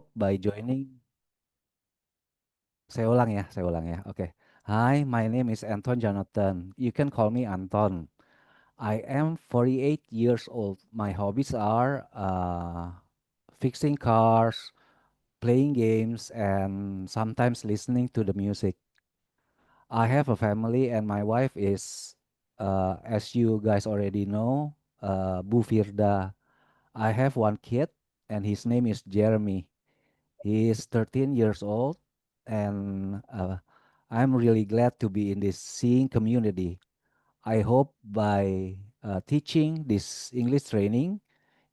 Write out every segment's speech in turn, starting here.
hope by joining. Saya ulang ya. Oke. Hi, my name is Anton Jonathan. You can call me Anton. I am 48 years old. My hobbies are fixing cars, playing games, and sometimes listening to the music. I have a family, and my wife is, as you guys already know, Bu Firda. I have one kid, and his name is Jeremy. He is 13 years old, and I'm really glad to be in this seeing community. I hope by teaching this English training,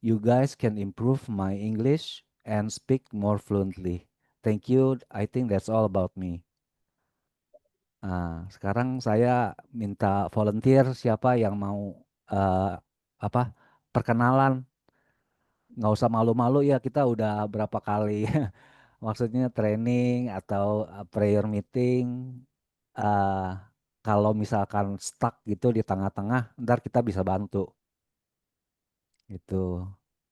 you guys can improve my English and speak more fluently. Thank you. I think that's all about me. Sekarang saya minta volunteer siapa yang mau eh, apa perkenalan. Nggak usah malu-malu ya, kita udah berapa kali maksudnya training atau prayer meeting. eh Kalau misalkan stuck gitu di tengah-tengah, ntar kita bisa bantu. Itu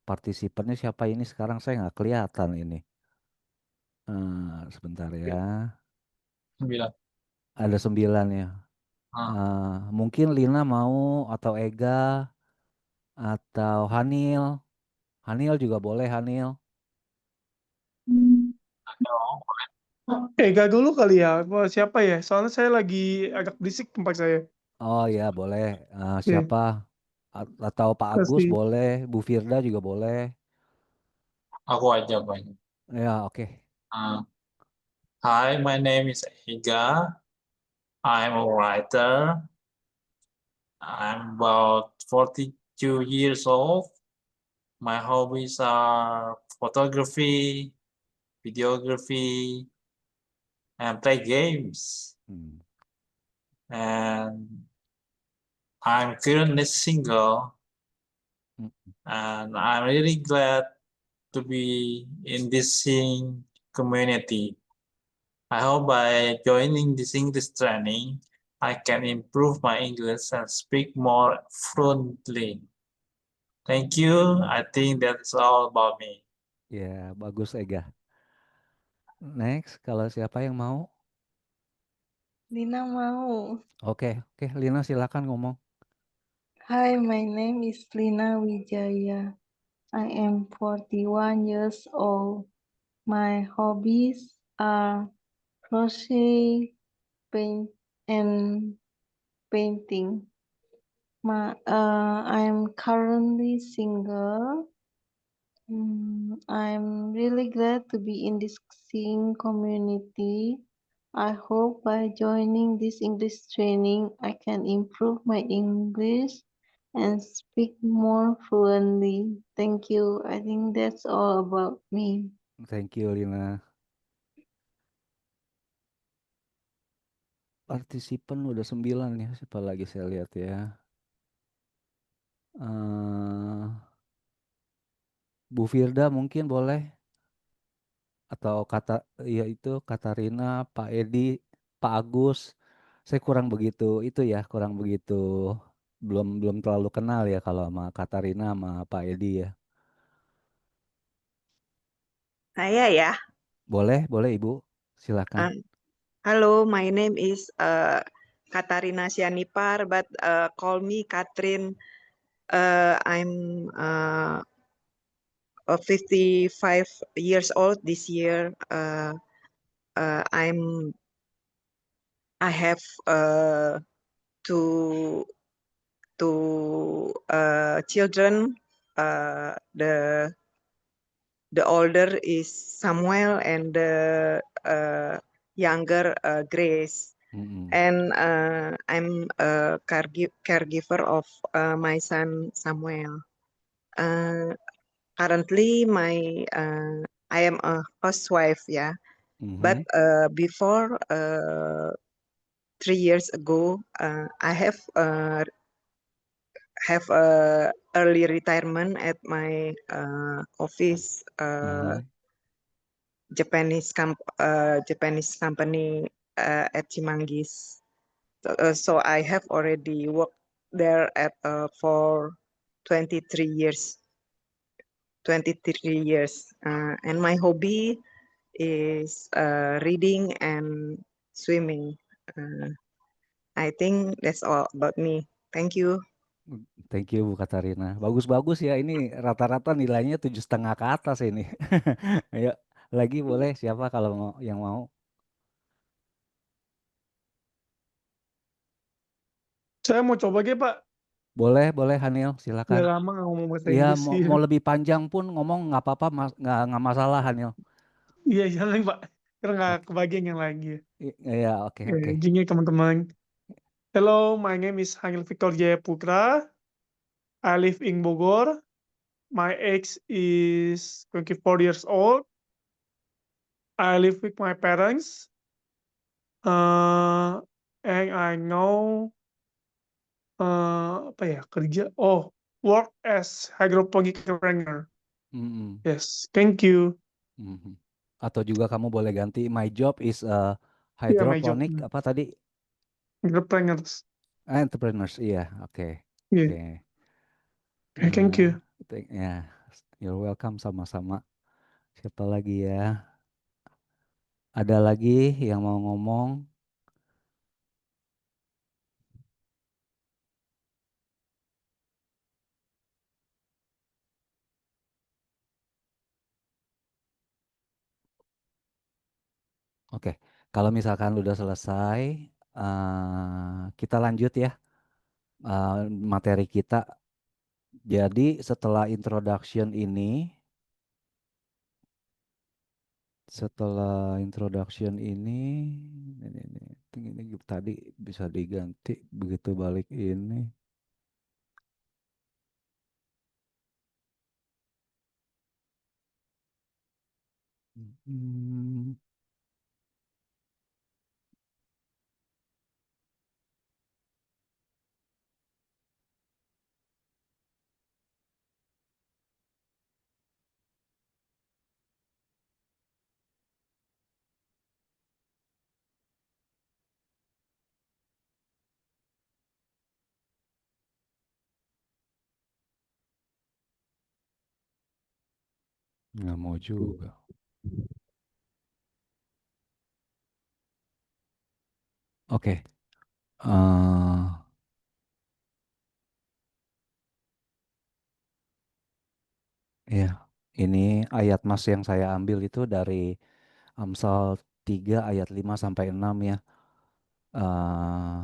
partisipannya siapa ini sekarang saya nggak kelihatan ini. Sebentar ya. Sembilan. Ada 9 ya. Ah. Mungkin Lina mau atau Ega atau Hanil. Hanil juga boleh Hanil. Halo. Ega dulu kali ya. Mau siapa ya? Soalnya saya lagi agak berisik tempat saya. Oh ya boleh. Oke, Siapa? Atau Pak Agus kasih. boleh. Bu Firda juga boleh. Aku aja. Ya oke. Ah, Hi, my name is Ega. I'm a writer. I'm about 42 years old. My hobbies are photography, videography, and play games. Hmm. And I'm currently single, Hmm. and I'm really glad to be in this singing community. I hope by joining this English training, I can improve my English and speak more fluently. Thank you. I think that's all about me. Ya bagus Ega. Next, kalau siapa yang mau? Lina mau. Oke, oke, Lina silakan ngomong. Hi, my name is Lina Wijaya. I am 41 years old. My hobbies are crochet, paint, and painting. I'm currently single. I'm really glad to be in this singing community. I hope by joining this English training, I can improve my English and speak more fluently. Thank you. I think that's all about me. Thank you Lina. Partisipan udah 9 ya. Siapa lagi saya lihat ya. eh Bu Firda mungkin boleh. Atau kata ya itu Katarina, Pak Edi, Pak Agus. Saya kurang begitu itu ya, kurang begitu belum belum terlalu kenal ya kalau sama Katarina sama Pak Edi ya. Saya ya. Boleh, boleh Ibu. Silakan. Uh, Hello, my name is Katarina Sianipar, but call me Katrin. I'm 55 years old this year. Uh, I'm I have two children. The older is Samuel and the younger Grace. Mm-mm. And I'm a caregiver of my son Samuel. Currently, I am a housewife, yeah. But Mhm. before 3 years ago, I have a early retirement at my office, Mhm. Japanese company at Chimangis. So I have already worked there for 23 years. 23 years. And my hobby is reading and swimming. I think that's all about me. Thank you. Thank you Bu Katarina. Bagus-bagus ya, ini rata-rata nilainya 7,5 ke atas ini. Ayo, lagi boleh siapa kalau mau yang mau? Saya mau coba ge, Pak. Boleh, boleh Hanil, Udah silakan. lama nggak ngomong bahasa Ya, Inggris mau, sih. mau lebih panjang pun ngomong nggak apa-apa, nggak masalah Hanil. Iya, jangan Pak. Karena nggak Oke. kebagian yang lagi. Ya, oke, oke. Gini teman-teman. Hello, my name is Hangil Victor Jaya Putra. I live in Bogor. My age is 24 years old. I live with my parents. And I know apa ya kerja? Oh, work as hydroponic trainer. Mm-mm. Yes, thank you. Mhm. Atau juga kamu boleh ganti my job is Yeah, my job. hydroponic apa tadi? Entrepreneurs. Entrepreneurs, iya, oke. Yeah, Oke. okay, thank you. Ya, you're welcome sama-sama. Siapa lagi ya? Ada lagi yang mau ngomong? Oke, kalau misalkan udah selesai, kita lanjut ya materi kita. Jadi setelah introduction ini, ini tadi bisa diganti begitu balik ini. Hmm, nggak mau juga. Oke, ya, ini ayat mas yang saya ambil itu dari Amsal 3 ayat 5 sampai 6 ya. Eh,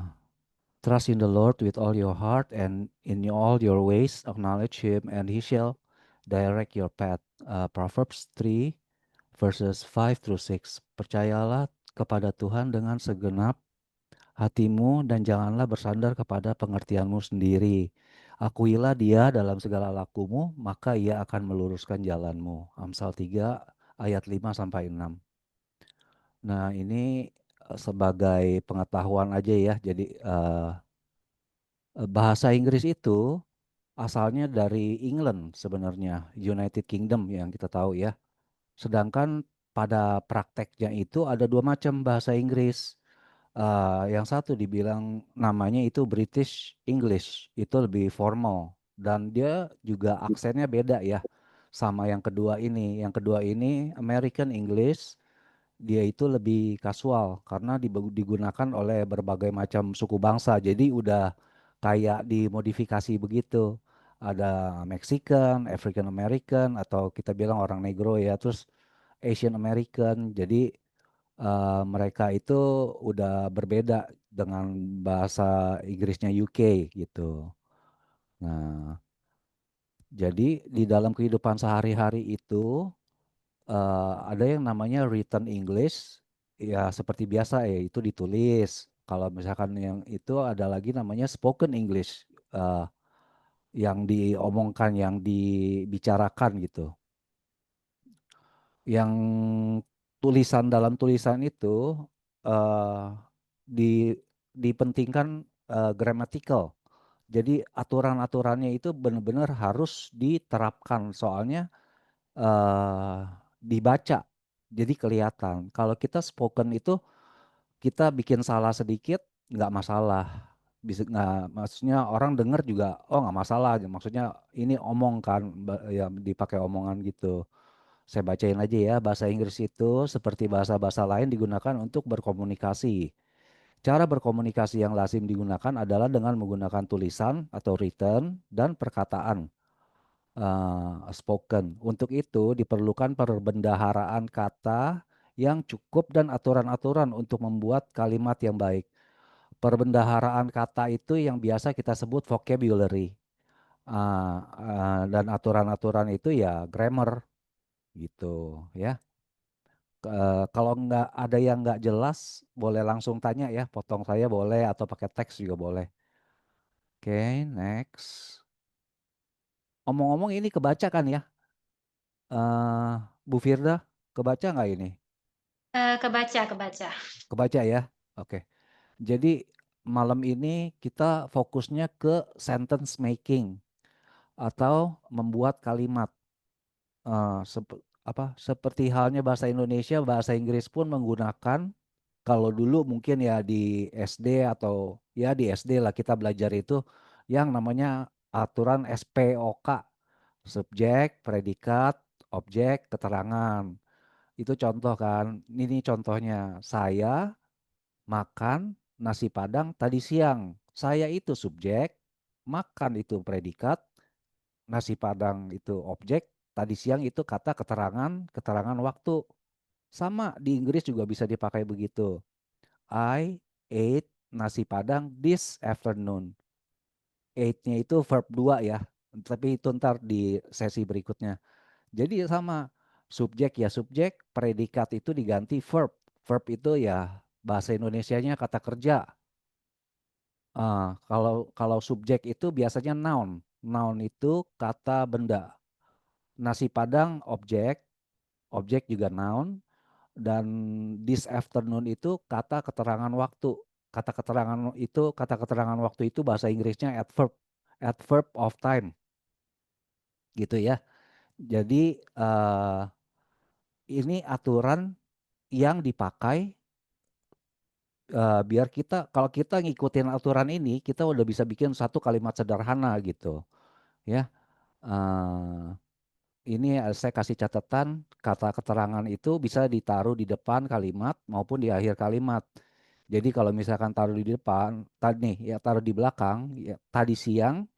Trust in the Lord with all your heart and in all your ways acknowledge him and he shall direct your path. Proverbs 3 verses 5 through 6. Percayalah kepada Tuhan dengan segenap hatimu dan janganlah bersandar kepada pengertianmu sendiri. Akuilah dia dalam segala lakumu, maka ia akan meluruskan jalanmu. Amsal 3 ayat 5 sampai 6. Nah, ini sebagai pengetahuan aja ya. Jadi bahasa Inggris itu asalnya dari England sebenarnya, United Kingdom yang kita tahu ya. Sedangkan pada prakteknya itu ada dua macam bahasa Inggris. Yang satu dibilang namanya itu British English, itu lebih formal dan dia juga aksennya beda ya sama yang kedua ini. Yang kedua ini American English, dia itu lebih kasual karena digunakan oleh berbagai macam suku bangsa. Jadi udah kayak dimodifikasi begitu. Ada Mexican, African American atau kita bilang orang negro ya, terus Asian American. Jadi mereka itu udah berbeda dengan bahasa Inggrisnya UK gitu. Nah, jadi di dalam kehidupan sehari-hari itu ada yang namanya written English, ya seperti biasa ya itu ditulis. Kalau misalkan yang itu ada lagi namanya spoken English, eh, yang diomongkan, yang dibicarakan gitu. Yang tulisan dalam tulisan itu eh, di dipentingkan grammatical. Jadi aturan-aturannya itu benar-benar harus diterapkan. Soalnya eh, dibaca, jadi kelihatan. Kalau kita spoken itu kita bikin salah sedikit nggak masalah. bisa nggak, maksudnya orang dengar juga, oh nggak masalah, maksudnya ini omong kan, ya dipakai omongan gitu. Saya bacain aja ya, bahasa Inggris itu seperti bahasa-bahasa lain digunakan untuk berkomunikasi. Cara berkomunikasi yang lazim digunakan adalah dengan menggunakan tulisan atau written dan perkataan spoken. Untuk itu diperlukan perbendaharaan kata yang cukup dan aturan-aturan untuk membuat kalimat yang baik. Perbendaharaan kata itu yang biasa kita sebut vocabulary. Dan aturan-aturan itu ya grammar gitu ya. Kalau nggak ada yang nggak jelas, boleh langsung tanya ya, potong saya boleh atau pakai teks juga boleh. Oke, next. Omong-omong ini kebaca kan ya? Bu Firda, kebaca nggak ini? Kebaca. Kebaca ya? Oke. Jadi malam ini kita fokusnya ke sentence making atau membuat kalimat. Seperti halnya bahasa Indonesia, bahasa Inggris pun menggunakan, kalau dulu mungkin ya di SD atau ya di SD lah kita belajar itu yang namanya aturan SPOK, subjek, predikat, objek, keterangan. Itu contoh kan. Ini contohnya, saya makan nasi Padang tadi siang. Saya itu subjek, makan itu predikat, nasi Padang itu objek, tadi siang itu kata keterangan, keterangan waktu. Sama di Inggris juga bisa dipakai begitu. I ate nasi Padang this afternoon. Ate-nya itu verb 2 ya. Tapi itu ntar di sesi berikutnya. Jadi sama, subjek ya subjek, predikat itu diganti verb. Verb itu ya bahasa Indonesianya kata kerja. Kalau subjek itu biasanya noun. Noun itu kata benda. Nasi Padang objek, objek juga noun, dan this afternoon itu kata keterangan waktu. Kata keterangan waktu itu bahasa Inggrisnya adverb of time. Gitu ya. Jadi ini aturan yang dipakai biar kita, kalau kita ngikutin aturan ini, kita udah bisa bikin satu kalimat sederhana gitu ya. Eh, ini saya kasih catatan, kata keterangan itu bisa ditaruh di depan kalimat maupun di akhir kalimat. Jadi kalau misalkan taruh di depan, tadi nih ya taruh di belakang, ya, tadi siang,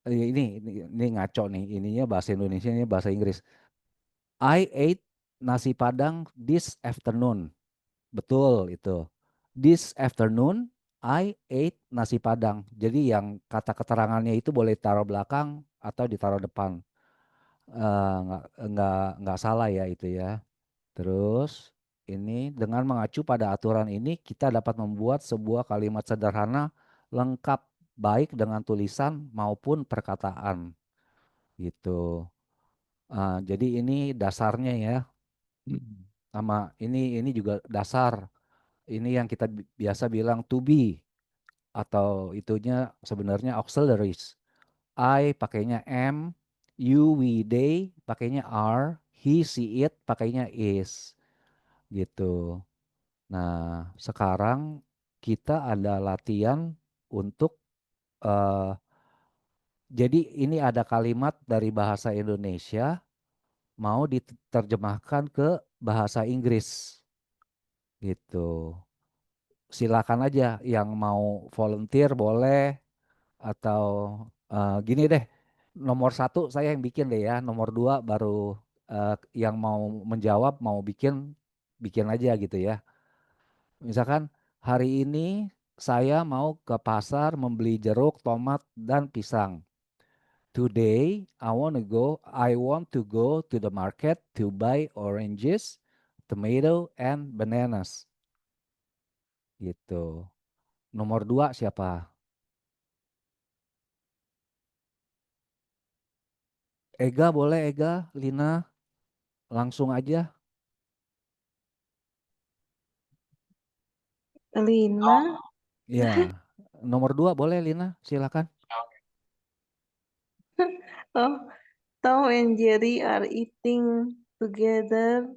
ini ngaco nih, ininya bahasa Indonesia, ini bahasa Inggris. I ate nasi Padang this afternoon. Betul itu. This afternoon I ate nasi Padang. Jadi yang kata keterangannya itu boleh taruh belakang atau ditaruh depan. Nggak salah ya itu ya. Terus ini dengan mengacu pada aturan ini kita dapat membuat sebuah kalimat sederhana lengkap baik dengan tulisan maupun perkataan gitu. Jadi ini dasarnya ya. Sama ini juga dasar. Ini yang kita biasa bilang to be atau itunya sebenarnya auxiliaries. I pakainya am, you, we, they pakainya are, he, she, it pakainya is. Gitu. Nah, sekarang kita ada latihan untuk eh, jadi ini ada kalimat dari bahasa Indonesia mau diterjemahkan ke bahasa Inggris. Gitu. Silakan aja yang mau volunteer boleh atau gini deh, nomor 1 saya yang bikin deh ya, nomor 2 baru yang mau menjawab mau bikin bikin aja gitu ya. Misalkan hari ini saya mau ke pasar membeli jeruk, tomat dan pisang. Today I want to go to the market to buy oranges, tomato and bananas. Gitu. Nomor 2 siapa? Ega boleh, Ega, Lina, langsung aja. Lina, Ya, nomor 2 boleh Lina, silakan. oh, Tom and Jerry are eating together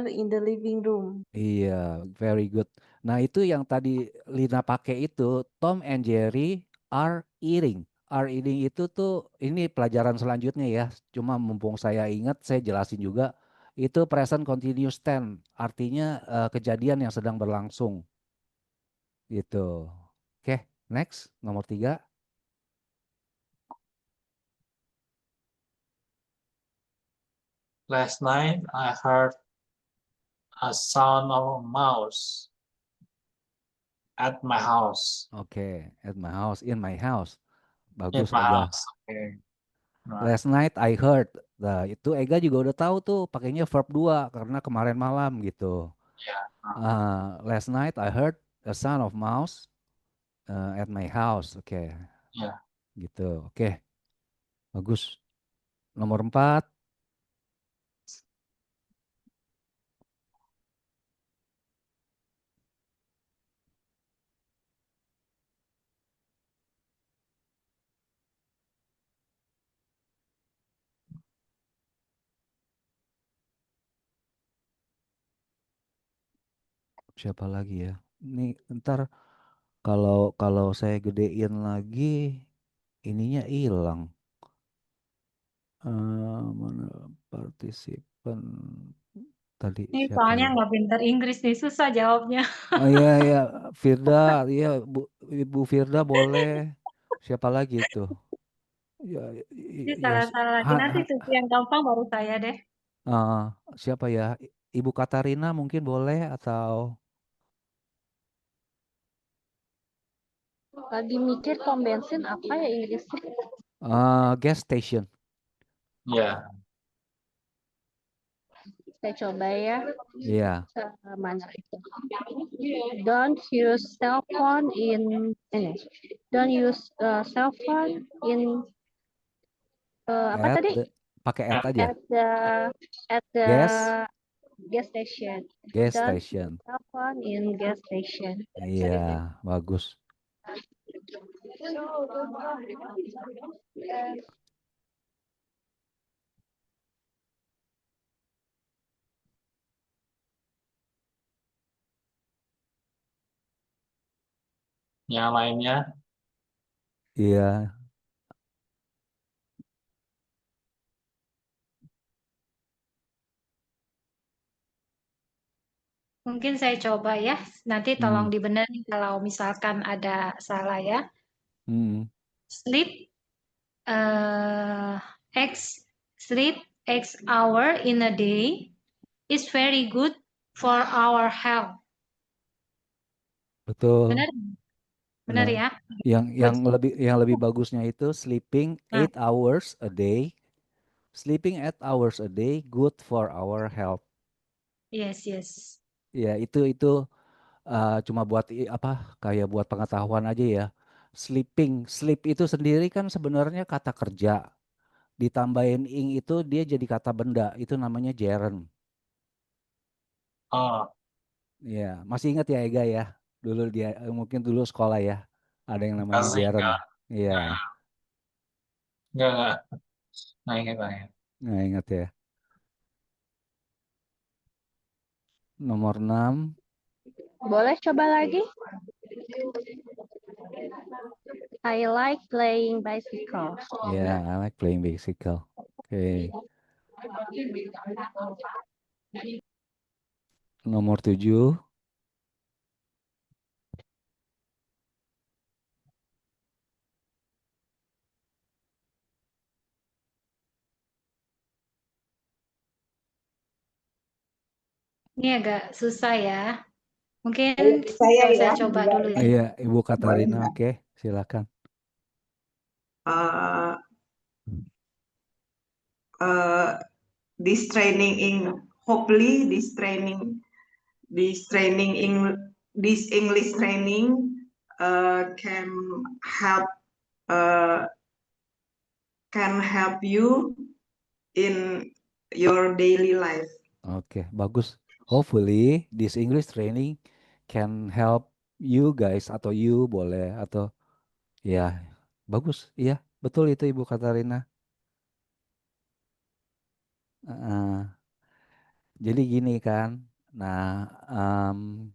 in the living room. Iya, very good. Nah, itu yang tadi Lina pakai itu, Tom and Jerry are eating. Are eating itu tuh, ini pelajaran selanjutnya ya. Cuma mumpung saya ingat, saya jelasin juga. Itu present continuous tense, artinya kejadian yang sedang berlangsung. Gitu. Oke, next, nomor 3. Last night I heard a sound of a mouse at my house. Oke, at my house, in my house. In Bagus, my Ega. house. Okay. Right. Last night I heard. Nah, itu Ega juga udah tahu tuh pakainya verb 2 karena kemarin malam gitu. Yeah. Last night I heard a sound of mouse at my house. Oke, Yeah. gitu. Oke, bagus. Nomor 4. Siapa lagi ya? Ini ntar kalau kalau saya gedein lagi ininya hilang. Mana partisipan tadi Ini siapa soalnya ya? nggak pinter Inggris nih, susah jawabnya. Oh iya iya Firda, iya Ibu Firda boleh. Siapa lagi itu? Ya, Ini ya, salah-salah lagi. Nanti tuh yang gampang baru saya deh. eh, siapa ya? Ibu Katarina mungkin boleh atau Lagi mikir pom bensin apa ya Inggrisnya? gas station. Yeah. Saya coba ya. Iya, Mana itu? Don't use cell phone in don't use cell phone in apa at tadi? pakai at aja. At the Gas gas station. gas Don't use station. cell phone in gas station. Iya, bagus. Yang lainnya. Iya, Mungkin saya coba ya. Nanti tolong hmm, dibenerin kalau misalkan ada salah ya. hmm, Sleep uh, X sleep X hour in a day is very good for our health. betul. Benar? Benar Benar. ya? Yang Good. lebih bagusnya itu sleeping Nah, 8 hours a day. Sleeping 8 hours a day good for our health. yes, yes. Ya, itu cuma buat apa kayak buat pengetahuan aja ya. Sleep itu sendiri kan sebenarnya kata kerja. Ditambahin ing itu dia jadi kata benda. Itu namanya gerund. Oh, Ya, masih ingat ya Ega ya? Dulu dia mungkin dulu sekolah ya. Ada yang namanya kasih gerund. Iya, enggak, nggak ingat, nggak ingat. nggak ingat ya. Nomor 6. Boleh coba lagi? I like playing bicycle. Ya, I like playing bicycle. Oke. Nomor 7. Ini agak susah ya. Mungkin Saya saya ya coba juga dulu ya. Iya, Ibu boleh Katarina, nggak? oke, silakan. Uh, uh, this training in hopefully this English training can help uh, you in your daily life. Oke, bagus. Hopefully this English training can help you guys atau you boleh atau ya bagus. Iya, betul itu Ibu Katarina. Jadi gini kan. Nah, em,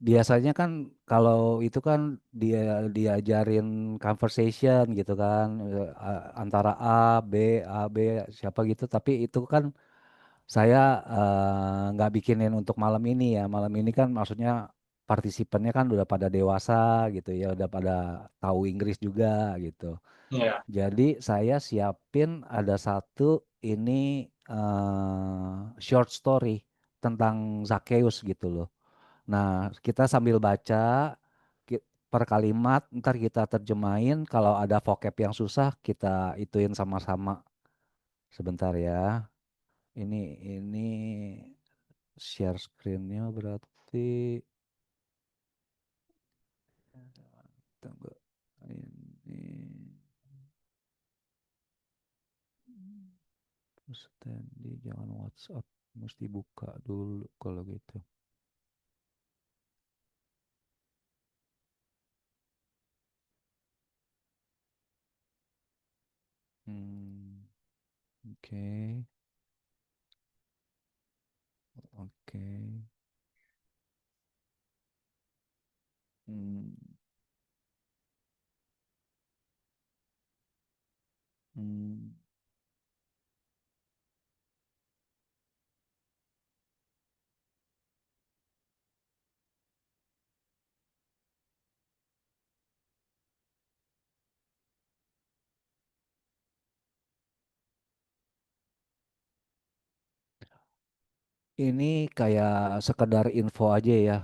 biasanya kan kalau itu kan dia diajarin conversation gitu kan, antara A B siapa gitu, tapi itu kan saya nggak bikinin untuk malam ini ya. Malam ini kan maksudnya partisipannya kan udah pada dewasa gitu ya, udah pada tahu Inggris juga gitu. Yeah. Jadi saya siapin ada satu ini short story tentang Zacchaeus gitu loh. Nah, kita sambil baca per kalimat, ntar kita terjemahin. Kalau ada vocab yang susah, kita ituin sama-sama. Sebentar ya. Ini share screen-nya berarti tunggu. Ini terus tadi jangan WhatsApp, mesti buka dulu kalau gitu. Oke. Oke. Hmm, hmm. Ini kayak sekedar info aja ya.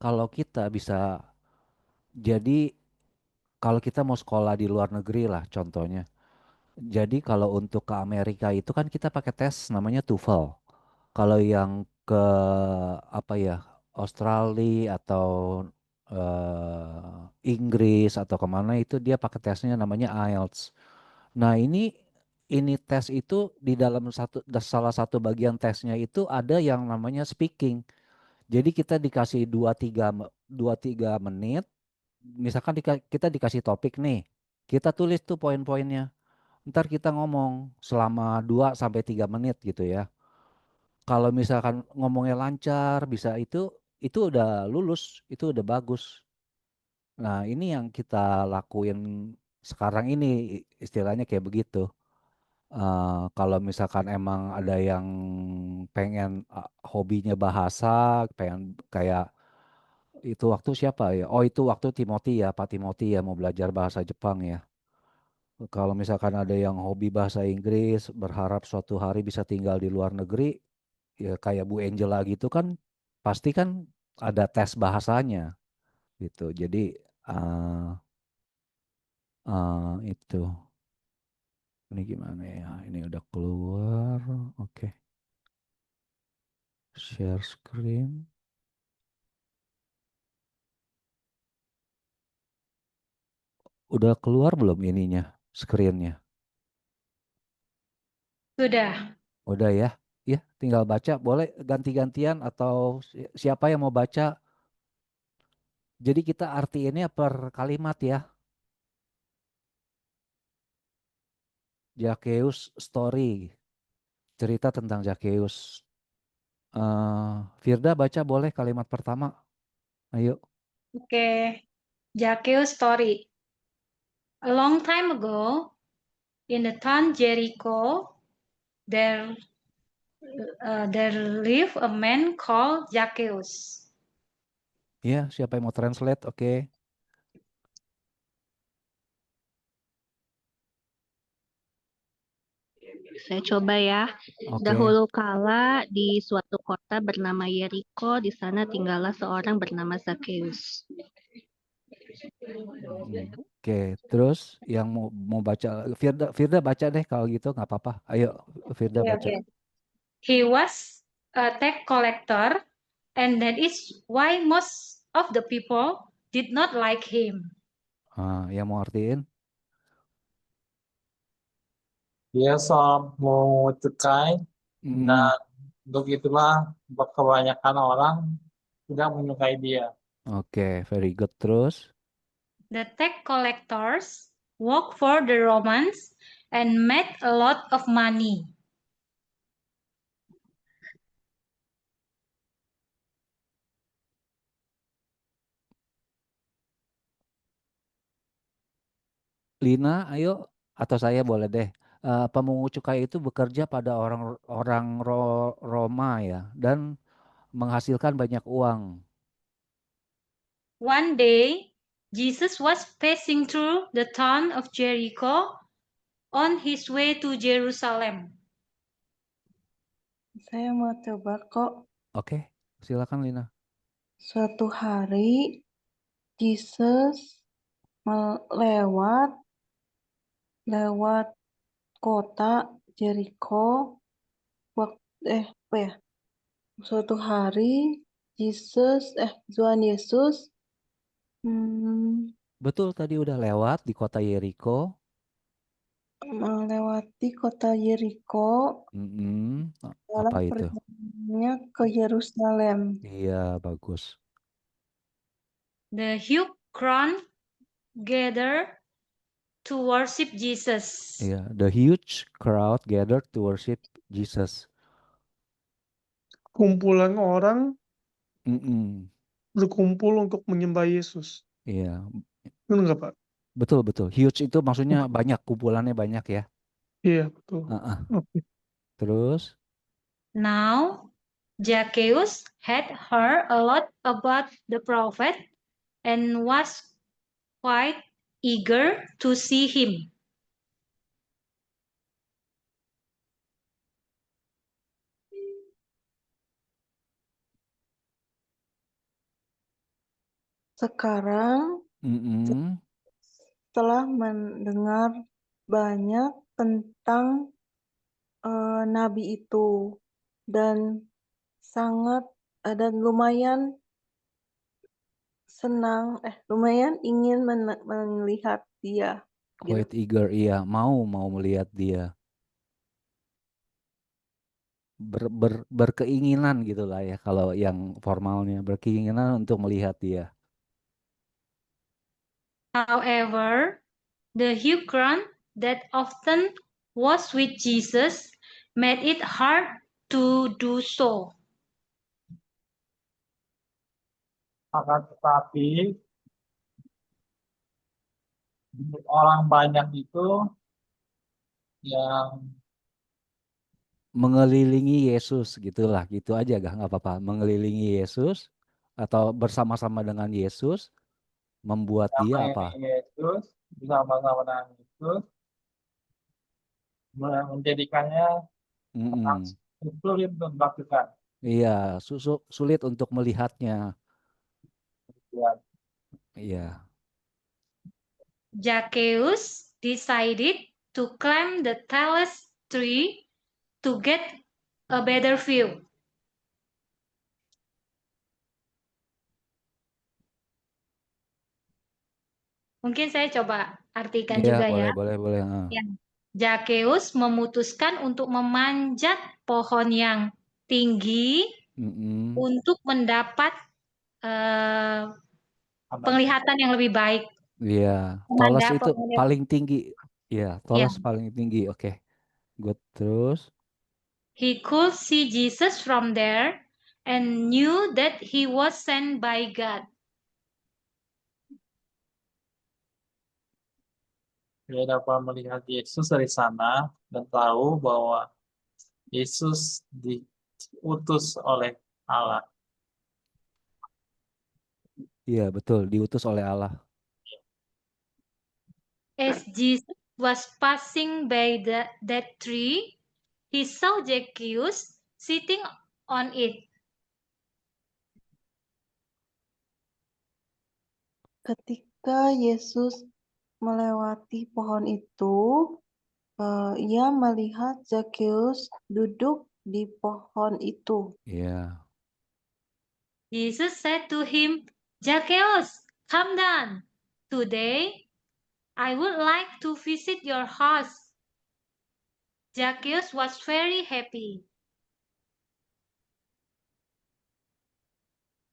Kalau kita bisa, jadi kalau kita mau sekolah di luar negeri lah contohnya. Jadi kalau untuk ke Amerika itu kan kita pakai tes namanya TOEFL. Kalau yang ke apa ya, Australia atau Inggris atau kemana itu dia pakai tesnya namanya IELTS. Nah ini tes itu di dalam salah satu bagian tesnya itu ada yang namanya speaking. Jadi kita dikasih 2-3 menit, misalkan kita dikasih topik nih, kita tulis tuh poin-poinnya. Ntar kita ngomong selama 2-3 menit gitu ya. Kalau misalkan ngomongnya lancar, bisa itu udah lulus, itu udah bagus. Nah ini yang kita lakuin sekarang ini, istilahnya kayak begitu. Kalau misalkan emang ada yang pengen hobinya bahasa, pengen kayak itu waktu siapa ya? Oh itu waktu Timothy ya, Pak Timothy ya mau belajar bahasa Jepang ya. Kalau misalkan ada yang hobi bahasa Inggris, berharap suatu hari bisa tinggal di luar negeri, ya kayak Bu Angela gitu kan, pasti kan ada tes bahasanya gitu. Jadi uh, itu, ini gimana ya? Ini udah keluar, oke. Share screen. Udah keluar belum ininya, screennya? Sudah. Udah ya? Ya, tinggal baca. Boleh ganti-gantian atau siapa yang mau baca? Jadi kita artiinnya per kalimat ya. Zacchaeus story. Cerita tentang Zacchaeus. Firda baca boleh kalimat pertama. Ayo. Okay. Zacchaeus story. A long time ago, in the town Jericho, there lived a man called Zacchaeus. Ya, siapa yang mau translate? Oke. Saya coba ya. Oke. Dahulu kala di suatu kota bernama Yeriko, di sana tinggallah seorang bernama Zacchaeus. Oke, terus yang mau baca Firda baca deh kalau gitu nggak apa-apa. Ayo Firda baca. Okay. He was a tax collector, and that is why most of the people did not like him. Yang mau artiin? Dia seorang pungut cukai dan untuk itulah kebanyakan orang tidak menyukai dia. Oke, very good. Terus? The tax collectors worked for the Romans and made a lot of money. Lina, ayo, atau saya boleh deh. Pemungut cukai itu bekerja pada orang Roma ya, dan menghasilkan banyak uang. One day, Jesus was passing through the town of Jericho on his way to Jerusalem. Saya mau tebak kok. Oke, silakan Lina. Suatu hari, Jesus lewat kota Jericho. Apa ya? Suatu hari, Tuhan Yesus Betul, tadi udah lewat di kota Yeriko. melewati kota Jericho dalam Apa itu? perjalanannya ke Yerusalem. Iya, bagus. The huge crowd gathered to worship Jesus. Iya, the huge crowd gathered to worship Jesus. Kumpulan orang Mm-mm. berkumpul untuk menyembah Yesus. Iya, Benar nggak, Pak? betul. Huge itu maksudnya banyak, kumpulannya banyak ya. Iya, betul. Uh-uh. Oke. Terus, Now, Zacchaeus had heard a lot about the prophet and was quite eager to see him. Sekarang, mm-mm. setelah mendengar banyak tentang nabi itu dan lumayan lumayan ingin melihat dia. Quite eager, iya, mau melihat dia. Berkeinginan gitulah ya, kalau yang formalnya berkeinginan untuk melihat dia. However, the huge crowd that often was with Jesus made it hard to do so. Akan tetapi orang banyak itu yang Mengelilingi Yesus gitulah, gitu aja nggak apa-apa. Mengelilingi Yesus atau bersama-sama dengan Yesus membuat dia apa? menyampaikan Yesus, bersama-sama dengan Yesus, menjadikannya sangat Mm-mm. sulit untuk dilakukan. Iya, sulit untuk melihatnya. Ya, Iya, Zacchaeus decided to climb the tallest tree to get a better view. Mungkin saya coba artikan iya, juga ya. boleh. Ya. Zacchaeus memutuskan untuk memanjat pohon yang tinggi Mm-mm. untuk mendapat penglihatan yang lebih baik. Iya, Toles itu Penglihatan. paling tinggi. Iya, Ya. Toles paling tinggi. Oke, good. Terus, He could see Jesus from there and knew that he was sent by God. dia dapat melihat Yesus dari sana dan tahu bahwa Yesus diutus oleh Allah. iya betul, diutus oleh Allah. As Jesus was passing by that tree, he saw Zacchaeus sitting on it. Ketika Yesus melewati pohon itu, ia melihat Zacchaeus duduk di pohon itu. Iya, Jesus said to him, Zacchaeus, come down. Today, I would like to visit your house. Zacchaeus was very happy.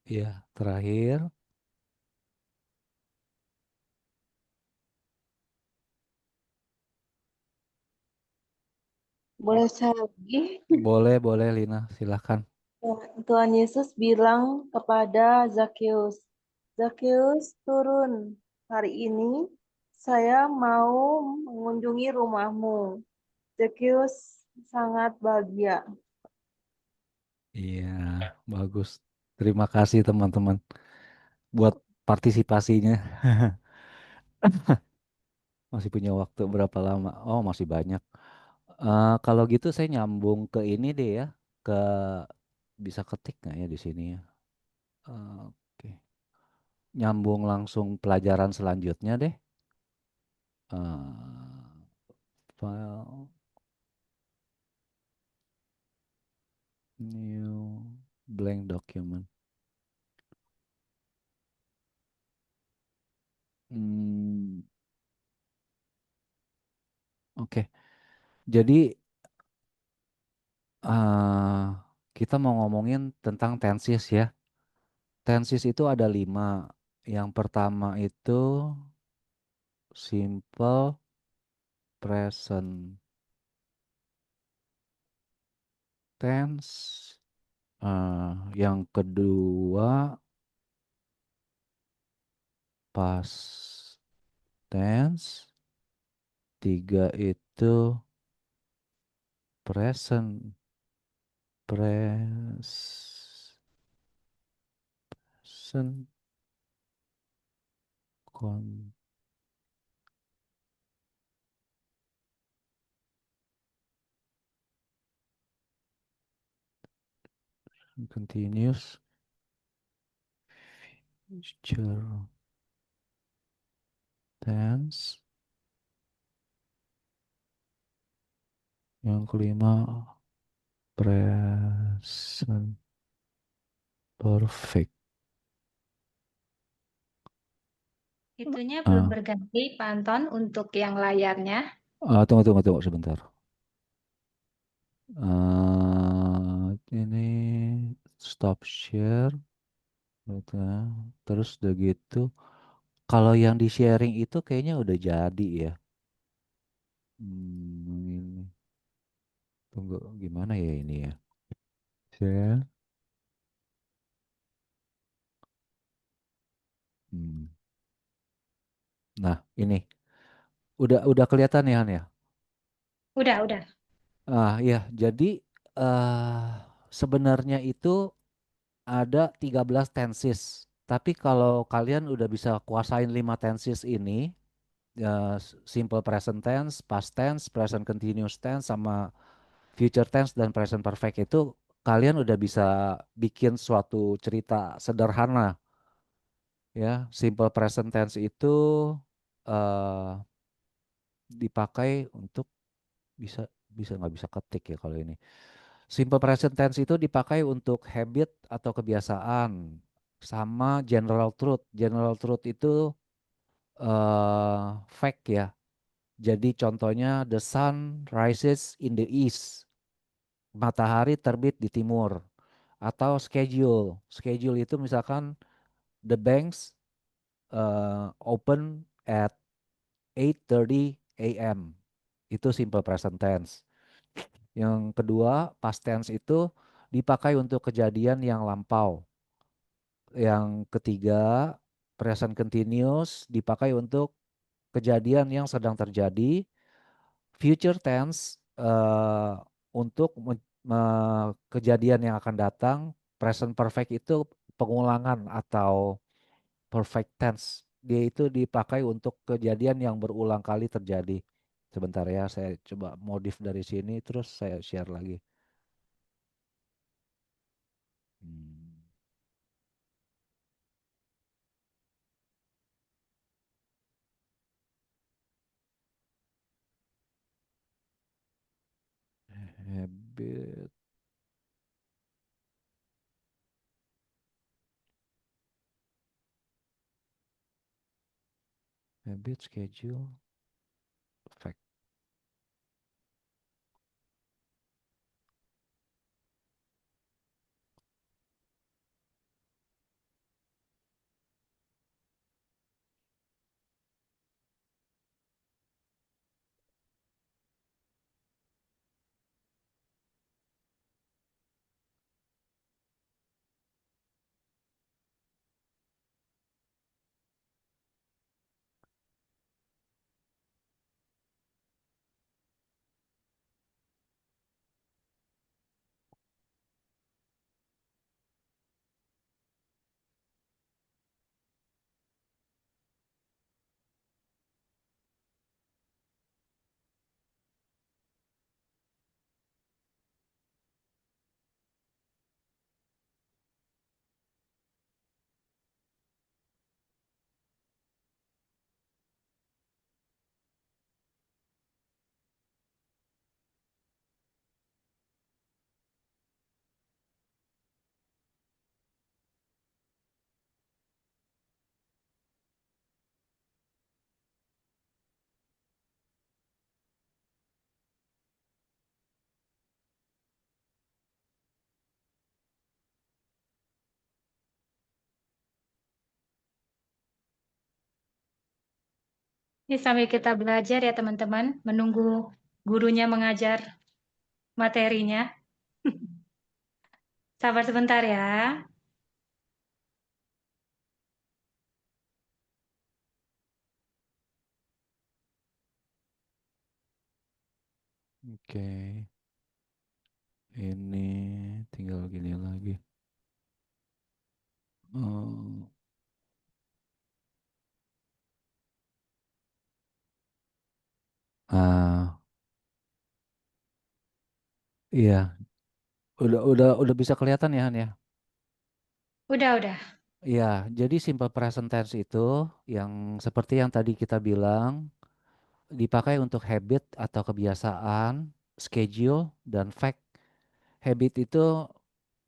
iya. Terakhir, Boleh saya lagi? boleh Lina, silahkan. Tuhan Yesus bilang kepada Zacchaeus, Zacchaeus turun hari ini Saya mau mengunjungi rumahmu. Zekius sangat bahagia. Iya, bagus. Terima kasih teman-teman buat partisipasinya. Masih punya waktu berapa lama? Oh, masih banyak. Kalau gitu saya nyambung ke ini deh ya, ke bisa ketik nggak ya di sini ya? Oke, nyambung langsung pelajaran selanjutnya deh. File new blank document. Hmm, oke. Jadi eh kita mau ngomongin tentang tenses ya. Tenses itu ada 5. Yang pertama itu simple present tense. Yang kedua past tense. 3 itu present present con continuous future tense. Yang kelima present perfect. Itunya belum Ah, berganti, Pak Anton, untuk yang layarnya. tunggu sebentar. Ini stop share, gitu ya. Terus udah gitu. Kalau yang di sharing itu kayaknya udah jadi ya. Ini tunggu gimana ya ini ya. Share. Hmm. Nah ini udah kelihatan ya Han ya. Udah. Ya jadi sebenarnya itu ada 13 tenses. Tapi kalau kalian udah bisa kuasain 5 tenses ini, simple present tense, past tense, present continuous tense, sama future tense dan present perfect itu kalian udah bisa bikin suatu cerita sederhana ya. Simple present tense itu eh, dipakai untuk bisa bisa nggak bisa ketik ya kalau ini. Simple present tense itu dipakai untuk habit atau kebiasaan sama general truth. General truth itu fact ya. Jadi contohnya the sun rises in the east. Matahari terbit di timur. Atau schedule. Schedule itu misalkan the banks open at 8:30 a.m. Itu simple present tense. Yang kedua, past tense itu dipakai untuk kejadian yang lampau. Yang ketiga, present continuous dipakai untuk kejadian yang sedang terjadi. Future tense untuk kejadian yang akan datang. Present perfect itu pengulangan atau perfect tense. Dia itu dipakai untuk kejadian yang berulang kali terjadi. Sebentar ya, saya coba modif dari sini terus saya share lagi. Hmm. Habit, habit schedule, fact. Ini sambil kita belajar ya teman-teman, menunggu gurunya mengajar materinya. Sabar sebentar ya. Oke. Ini tinggal gini lagi. Oh, iya, udah bisa kelihatan ya Han ya. Udah. Iya, jadi simple present tense itu yang seperti yang tadi kita bilang dipakai untuk habit atau kebiasaan, schedule dan fact. Habit itu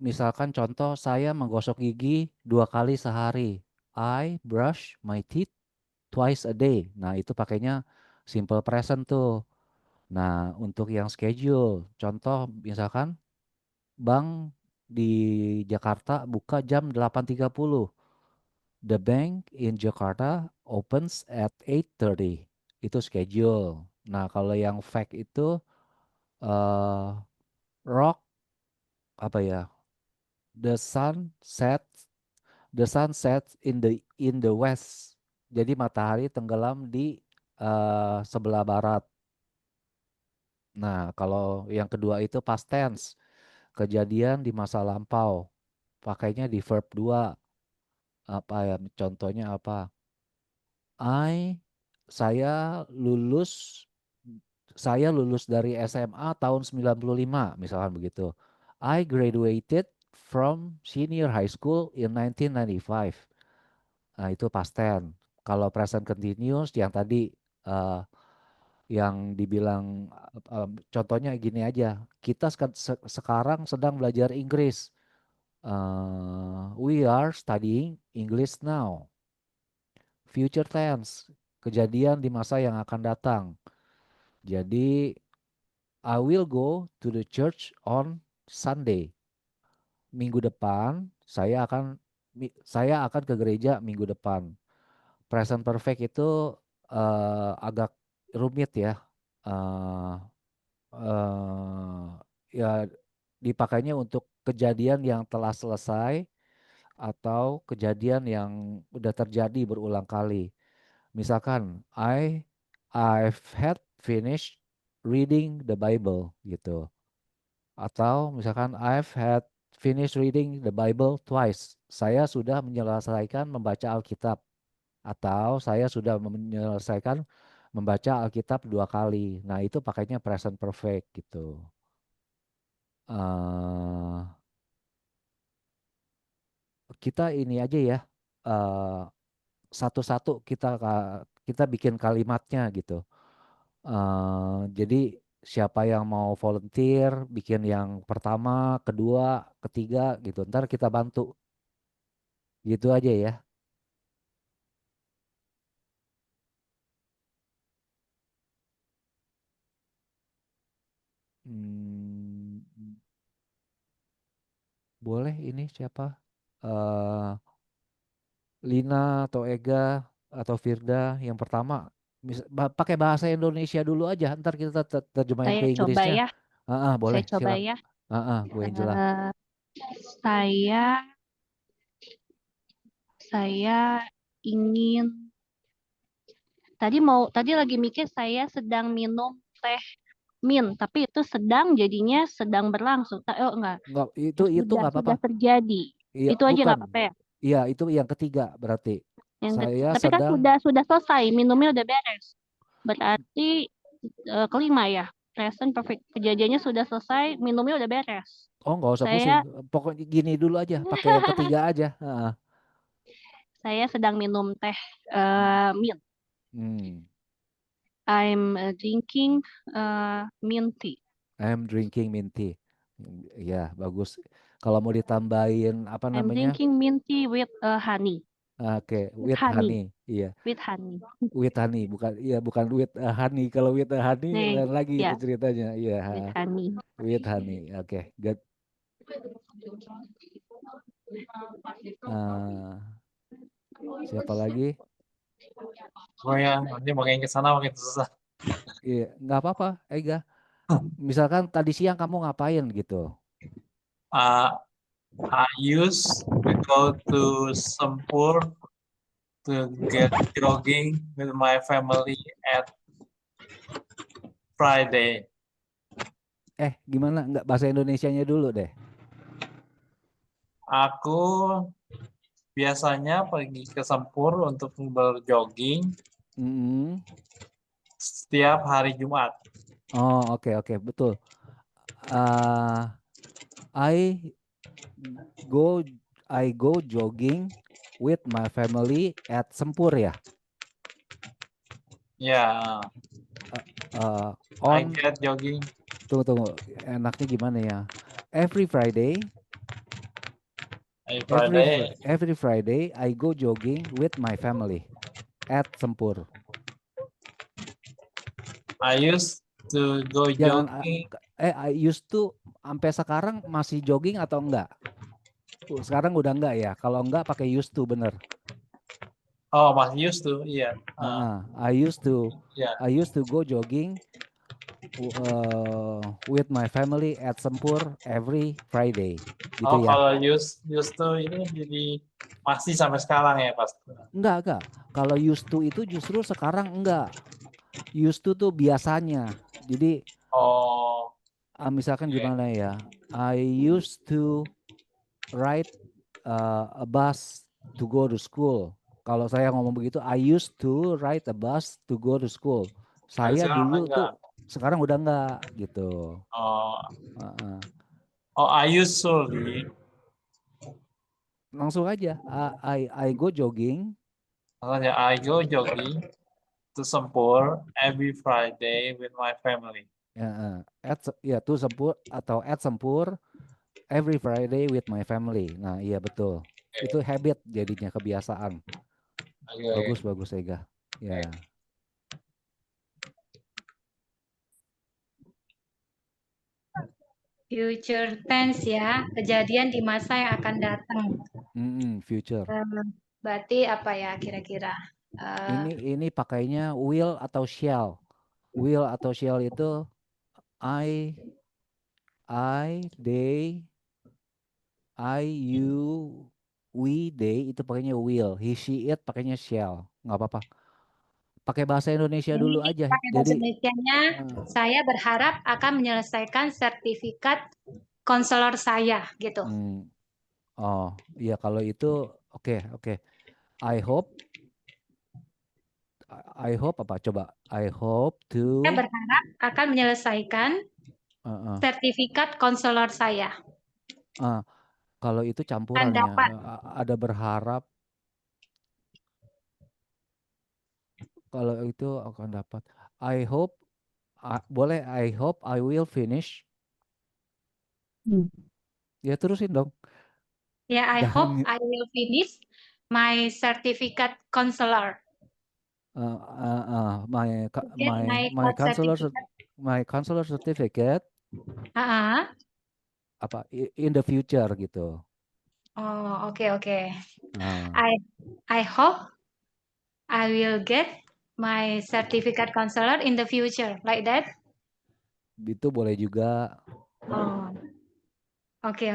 misalkan contoh saya menggosok gigi 2 kali sehari. I brush my teeth twice a day. Nah, itu pakainya simple present tuh. Nah, untuk yang schedule, contoh misalkan bank di Jakarta buka jam 8.30. The bank in Jakarta opens at 8:30. Itu schedule. Nah, kalau yang fact itu eh rock apa ya? The sun sets in the west. Jadi matahari tenggelam di sebelah barat. Nah, kalau yang kedua itu past tense, kejadian di masa lampau. Pakainya di verb 2. Apa ya? Contohnya apa? I saya lulus saya lulus dari SMA tahun 95 misalkan begitu. I graduated from senior high school in 1995. Nah, itu past tense. Kalau present continuous yang tadi eh, yang dibilang contohnya gini aja. Kita sekarang sedang belajar Inggris. We are studying English now. Future tense, kejadian di masa yang akan datang. Jadi I will go to the church on Sunday. Minggu depan saya akan ke gereja minggu depan. Present perfect itu agak rumit ya. Eh, eh, ya dipakainya untuk kejadian yang telah selesai atau kejadian yang udah terjadi berulang kali. Misalkan I've had finished reading the Bible gitu. Atau misalkan I've had finished reading the Bible twice. Saya sudah menyelesaikan membaca Alkitab. Atau saya sudah menyelesaikan membaca Alkitab 2 kali. Nah, itu pakainya present perfect gitu. eh kita ini aja ya. eh Satu-satu kita bikin kalimatnya gitu. Jadi siapa yang mau volunteer bikin yang pertama, kedua, ketiga gitu. Ntar kita bantu. Gitu aja ya. Hmm, boleh ini siapa? eh Lina atau Ega atau Firda yang pertama pakai bahasa Indonesia dulu aja. Ntar kita terjemahin Saya ke coba Inggrisnya. ya. Boleh, Saya coba silakan. ya. Bu Angela. Eh, saya ingin tadi lagi mikir saya sedang minum teh min, tapi itu sedang jadinya sedang berlangsung. Oh enggak, Enggak, itu sudah nggak apa-apa. sudah terjadi. Iya, Itu aja bukan. nggak apa-apa ya. Iya, itu yang ketiga berarti. Saya Tapi kan sedang, sudah selesai, minumnya udah beres. Berarti kelima ya. Present perfect. Kejadiannya sudah selesai, minumnya udah beres. oh nggak usah Saya pusing. Pokoknya gini dulu aja, pakai yang ketiga aja. Heeh. saya sedang minum teh mint. Hmm. I'm drinking mint tea. I'm drinking mint tea. Ya, bagus. Kalau mau ditambahin apa I'm namanya? drinking mint tea with honey. Oke, With with honey. honey. Iya, With honey. with honey, bukan with honey. Kalau with honey Nih, lain lagi itu ya, ceritanya. Iya, with honey. with honey. Oke, good. Eh, siapa lagi? Oh ya, nanti makin ke sana makin susah. Iya, nggak apa-apa, Ega. Misalkan tadi siang kamu ngapain gitu. I used to go to Sempur to get jogging with my family at Friday. Gimana? Nggak bahasa Indonesianya dulu deh. Aku biasanya pergi ke Sempur untuk berjogging Mm-mm. setiap hari Jumat. Oh, oke, betul. I go jogging with my family at Sempur ya. Ya, I On get jogging. tunggu, enaknya gimana ya? Every Friday, every Friday I go jogging with my family at Sempur. I used to go Jangan jogging. I used to sampai sekarang masih jogging atau enggak? Sekarang udah enggak ya? Kalau enggak pakai used to bener. Oh, masih used to, iya. I used Ya. to go jogging with my family at Sempur every Friday. Gitu Oh, ya. kalau used to ini jadi masih sampai sekarang ya, Pas? Enggak. Kalau used to itu justru sekarang enggak. Used to tuh biasanya. Jadi Oh, misalkan oke. gimana ya? I used to ride a bus to go to school. Kalau saya ngomong begitu, I used to ride a bus to go to school. Tapi Saya sekarang dulu enggak. tuh, sekarang udah enggak gitu. Oh, Uh-uh. I usually. Langsung aja, I go jogging. Makanya I go jogging to Sempur every Friday with my family. To Sempur atau at Sempur every Friday with my family. Nah, iya betul. Itu habit jadinya kebiasaan. Oke. Bagus Ega. Ya. Future tense ya, kejadian di masa yang akan datang. Future. Berarti apa ya kira-kira? Ini pakainya will atau shall. Will atau shall itu I, they, you, we, they itu pakainya will. He, she, it pakainya shall. Nggak apa-apa. Pakai bahasa Indonesia Ini dulu aja. pakai bahasa Jadi Indonesianya, saya berharap akan menyelesaikan sertifikat konselor saya gitu. oh iya kalau itu oke. I hope apa? Coba. I hope to. Saya berharap akan menyelesaikan sertifikat konselor saya. Kalau itu campuran ya. Ada berharap. Kalau itu akan dapat. I hope. Boleh. I hope I will finish. Ya terusin dong. Ya, I hope I will finish my certificate counselor. My counselor certificate. Apa in the future gitu. Oh, oke. I hope I will get my certificate counselor in the future, like that. Itu boleh juga. Oh, oke.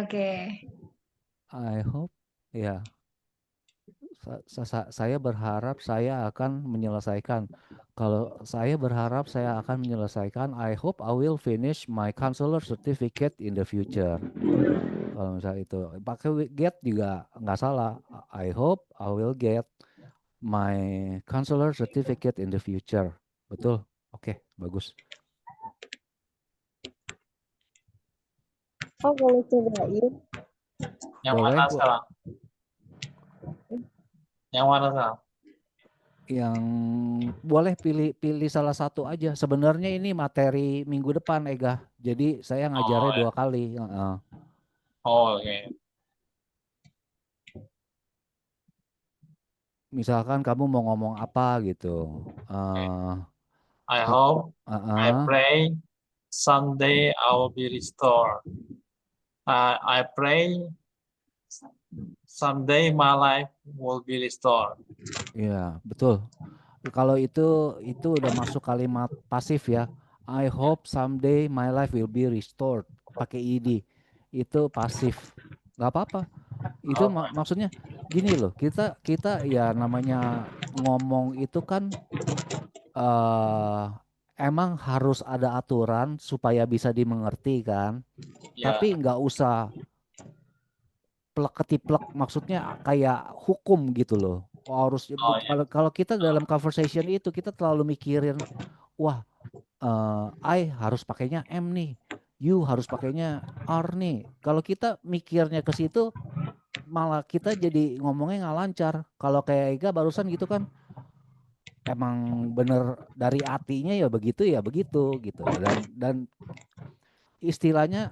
I hope, ya. Saya berharap saya akan menyelesaikan. Kalau saya berharap saya akan menyelesaikan, I hope I will finish my counselor certificate in the future. Kalau misalnya itu pakai get juga nggak salah. I hope I will get my counselor certificate in the future. Betul? Oke, bagus. Oh, boleh cobain? Yang mana sekarang? Yang mana sekarang? Yang boleh pilih salah satu aja. Sebenarnya ini materi minggu depan, Ega. Jadi saya ngajarnya 2 kali. Oke. Misalkan kamu mau ngomong apa gitu. I hope, I pray someday I will be restored. I pray someday my life will be restored. Iya, betul. Kalau itu udah masuk kalimat pasif ya. I hope someday my life will be restored. Pakai id. Itu pasif. Nggak apa-apa. Itu maksudnya gini loh. Kita kita ya namanya ngomong itu kan emang harus ada aturan supaya bisa dimengerti kan. Yeah. Tapi nggak usah plek ketiplek, maksudnya kayak hukum gitu loh. Harus Oh, ya. kalau kita dalam conversation itu kita terlalu mikirin, wah, I harus pakainya M nih, you harus pakainya R nih. Kalau kita mikirnya ke situ, malah kita jadi ngomongnya nggak lancar. Kalau kayak Ega barusan gitu kan, emang bener dari hatinya ya begitu gitu. Dan istilahnya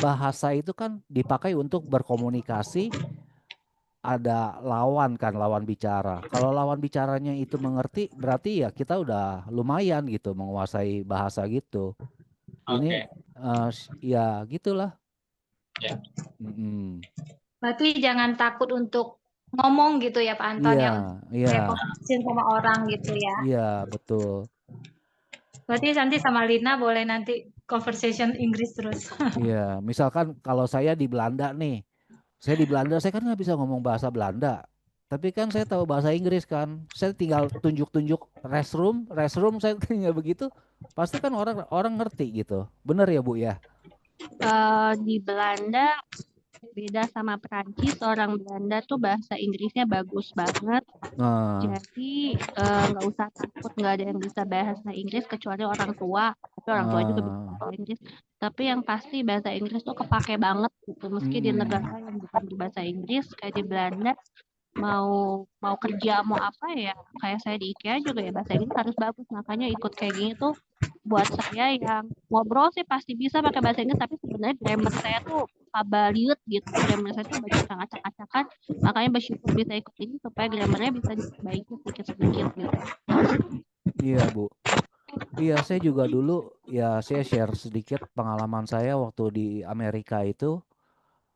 bahasa itu kan dipakai untuk berkomunikasi, ada lawan kan, lawan bicara. Kalau lawan bicaranya itu mengerti, berarti ya kita udah lumayan gitu menguasai bahasa gitu. Ini ya gitulah. Ya. Mm-mm. Berarti jangan takut untuk ngomong gitu ya Pak Anton ya, Iya, conversation sama orang gitu ya. iya betul. Berarti nanti sama Lina boleh nanti conversation Inggris terus. Iya, misalkan kalau saya di Belanda nih, saya di Belanda saya kan nggak bisa ngomong bahasa Belanda. Tapi kan saya tahu bahasa Inggris kan. Saya tinggal tunjuk-tunjuk restroom saya tinggal begitu. Pasti kan orang orang ngerti gitu. Bener ya Bu ya? Di Belanda beda sama Prancis, orang Belanda tuh bahasa Inggrisnya bagus banget. Nah, Jadi nggak usah takut nggak ada yang bisa bahasa Inggris kecuali orang tua. Tapi orang tua juga bisa bahasa Inggris. Tapi yang pasti bahasa Inggris tuh kepake banget gitu. Meski di negara yang bukan berbahasa Inggris kayak di Belanda, mau kerja mau apa ya, kayak saya di IKEA juga ya bahasa Inggris harus bagus. Makanya ikut kayak gini tuh buat saya yang ngobrol sih pasti bisa pakai bahasa Inggris, tapi sebenarnya grammar saya tuh kabaliut gitu. Grammar saya tuh banyak yang acak-acakan. Makanya bersyukur bisa ikut ini supaya grammarnya bisa diperbaiki sedikit-sedikit gitu. iya Bu. Iya, saya juga dulu ya saya share sedikit pengalaman saya waktu di Amerika itu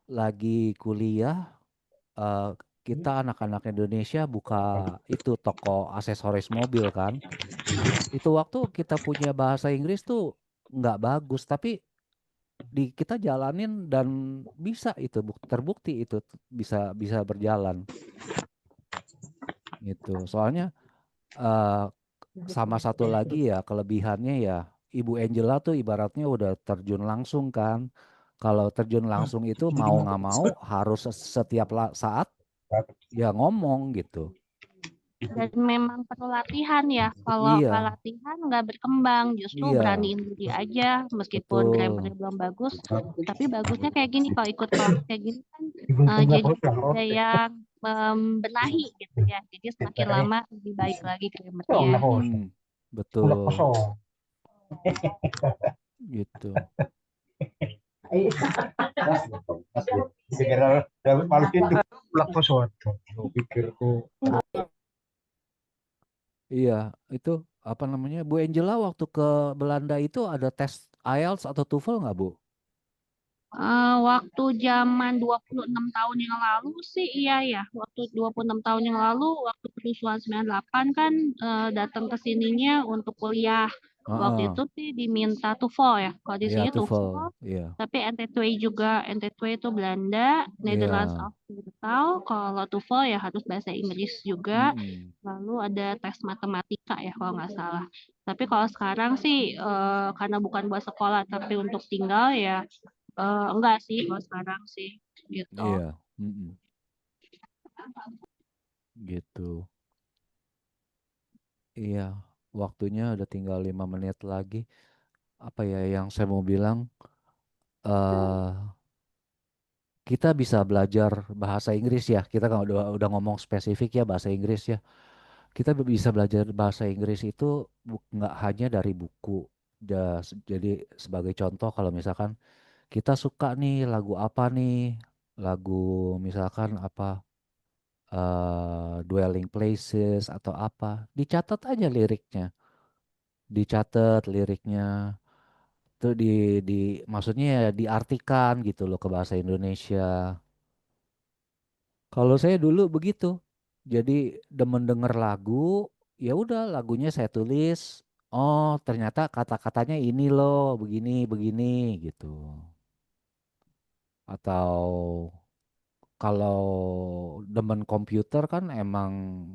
lagi kuliah. Kita anak-anak Indonesia buka itu toko aksesoris mobil kan. Itu waktu kita punya bahasa Inggris tuh nggak bagus, tapi kita jalanin dan bisa itu terbukti itu bisa bisa berjalan gitu. Soalnya sama satu lagi ya kelebihannya ya Ibu Angela tuh ibaratnya udah terjun langsung kan. Kalau terjun langsung itu mau nggak mau harus setiap saat ya ngomong gitu. Dan memang perlu latihan ya. Kalau nggak Iya, latihan nggak berkembang. Justru iya, beraniin diri aja. Meskipun betul. grammarnya belum bagus, tapi bagusnya kayak gini. Kalau ikut kelas kayak gini kan jadi ada yang membenahi gitu ya. Jadi semakin lama lebih baik lagi grammarnya. Betul. Gitu. Iya, itu apa namanya? Bu Angela waktu ke Belanda itu ada tes IELTS atau TOEFL nggak, Bu? Waktu zaman 26 tahun yang lalu sih iya ya. Waktu 26 tahun yang lalu, waktu kerusuhan 98 kan datang ke sininya untuk kuliah. Waktu Heeh. itu sih diminta TOEFL ya. Kalau di Iya, sini TOEFL. TOEFL, Iya. tapi NT2 juga. NT2 itu Belanda, Netherlands Iya. Alphabetical. Kalau TOEFL ya harus bahasa Inggris juga. Mm-mm. Lalu ada tes matematika ya kalau nggak salah. Tapi kalau sekarang sih karena bukan buat sekolah tapi untuk tinggal ya enggak sih kalau sekarang sih gitu. Iya. Mm-mm. Gitu. Iya, waktunya udah tinggal 5 menit lagi. Apa ya yang saya mau bilang? eh Kita bisa belajar bahasa Inggris ya. Kita kan udah ngomong spesifik ya bahasa Inggris ya. Kita bisa belajar bahasa Inggris itu nggak hanya dari buku. Jadi sebagai contoh kalau misalkan kita suka nih lagu apa nih, lagu misalkan apa Dwelling Places atau apa, dicatat aja liriknya, dicatat liriknya, tuh maksudnya ya diartikan gitu loh ke bahasa Indonesia Kalau saya dulu begitu. Jadi demen denger lagu, ya udah lagunya saya tulis. Oh, ternyata kata-katanya ini loh, begini, begini gitu. Atau kalau demen komputer kan emang